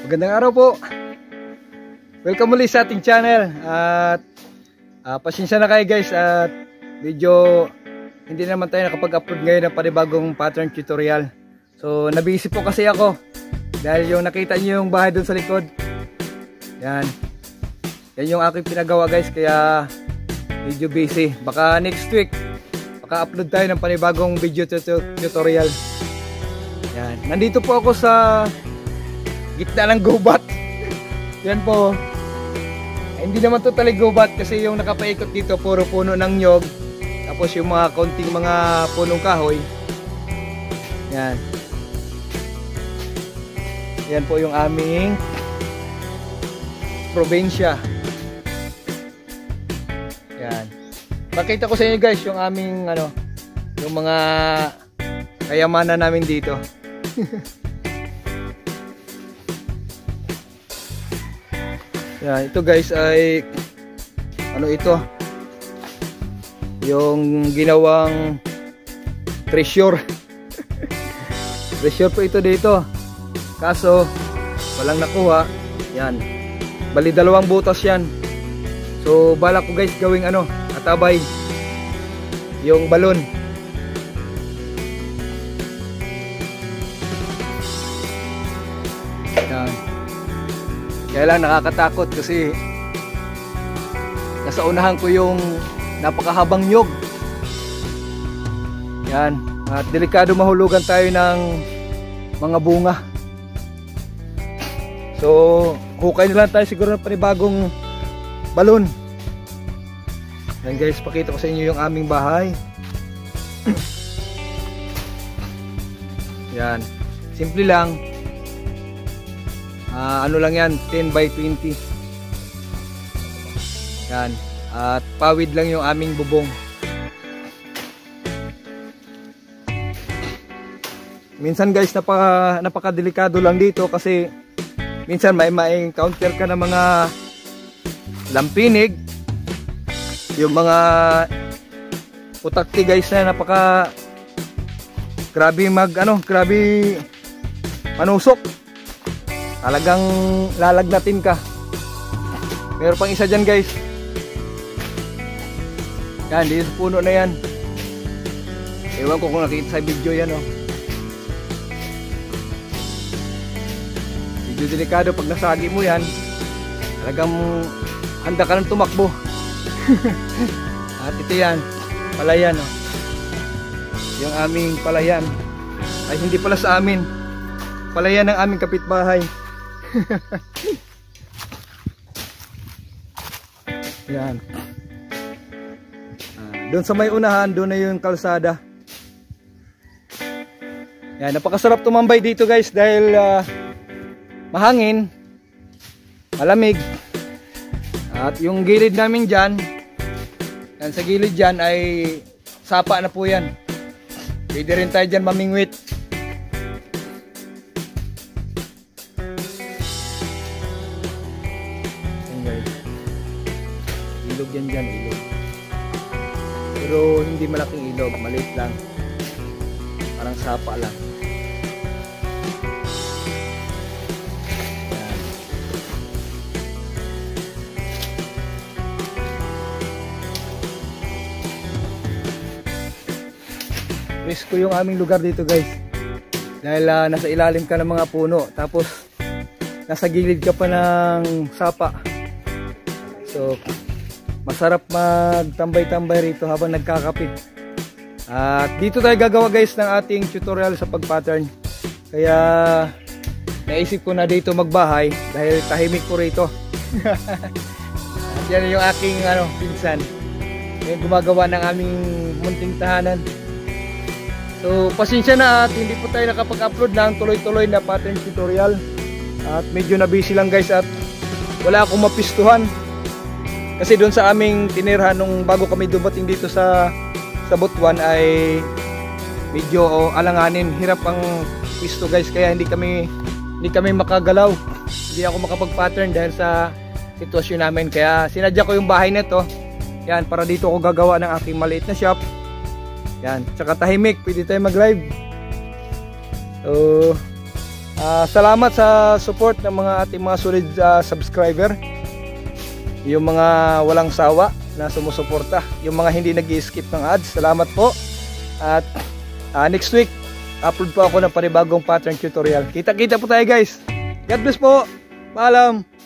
Magandang araw po. Welcome muli sa ating channel. At pasensya na kayo guys at medyo hindi naman tayo nakapag-upload ngayon ng panibagong pattern tutorial. So nabisi po kasi ako dahil yung nakita niyo yung bahay dun sa likod. Yan yung aking pinagawa guys, kaya medyo busy. Baka next week upload tayo ng panibagong video tutorial. Yan. Nandito po ako sa gitna ng gubat. Yan po. Hindi naman totally gubat kasi yung nakapaikot dito puro puno ng nyog. Tapos yung mga konting mga punong kahoy. Yan. Yan po yung aming probinsya. Yan. Pakita ko sa inyo guys yung aming yung mga kayamanan namin dito. Yan, ito guys ay ito? Yung ginawang treasure. Treasure po ito dito. Kaso walang nakuha. Yan. Bali 2 butas yan. So balak ko guys gawing katabay yung balon. Yan. Kaya lang nakakatakot kasi nasa unahan ko yung napakahabang nyog. Yan. At delikado mahulugan tayo ng mga bunga. So hukay na lang tayo siguro ng panibagong balon. Yan guys, pakita ko sa inyo yung aming bahay. Yan. Simple lang. Lang yan, 10 by 20. Yan. At pawid lang yung aming bubong. Minsan guys, napakadelikado lang dito kasi minsan may encounter ka ng mga lampinig. Yung mga putakti guys na grabe manusok. Talagang lalagnatin ka. Meron pang isa dyan guys. Yan, dito sa puno na yan. Ewan ko kung nakita sa video yan Medyo delikado pag nasagi mo yan. Talagang handa ka ng tumakbo. At ito yan, palayan yung aming palayan. Ay hindi pala sa amin, palayan ng aming kapitbahay. Yan. Doon sa may unahan, doon na yung kalsada. Yan, napakasarap tumambay dito guys dahil mahangin, malamig. At yung gilid namin dyan, yan sa gilid dyan ay sapa na po yan. Pwede rin tayo dyan mamingwit. Ilog yan dyan, ilog. Pero hindi malaking ilog, maliit lang. Parang sapa lang. Yan. Risko yung aming lugar dito guys. Dahil nasa ilalim ka ng mga puno. Tapos nasa gilid ka pa ng sapa. So masarap magtambay-tambay rito habang nagkakape. At dito tayo gagawa guys ng ating tutorial sa pag-pattern. Kaya naisip ko na dito magbahay dahil tahimik ko rito. At yan yung aking pinsan. Yung gumagawa ng aming munting tahanan. So pasensya na at hindi po tayo nakapag-upload ng tuloy-tuloy na pattern tutorial. At medyo na busy lang guys at wala akong mapistuhan. Kasi doon sa aming tinirhan nung bago kami dumating dito sa Butuan ay medyo alanganin, hirap ang pisto guys, kaya hindi kami makagalaw. Hindi ako makapag-pattern dahil sa sitwasyon namin. Kaya sinadya ko yung bahay na to. Yan, para dito ako gagawa ng aking maliit na shop. Yan, tsaka tahimik, pwede tayo mag-live. So Salamat sa support ng mga ating mga solid subscriber. Yung mga walang sawa na sumusuporta, yung mga hindi nag-i-skip ng ads, salamat po. At next week upload po ako ng panibagong pattern tutorial. Kita-kita po tayo guys. God bless po. Paalam.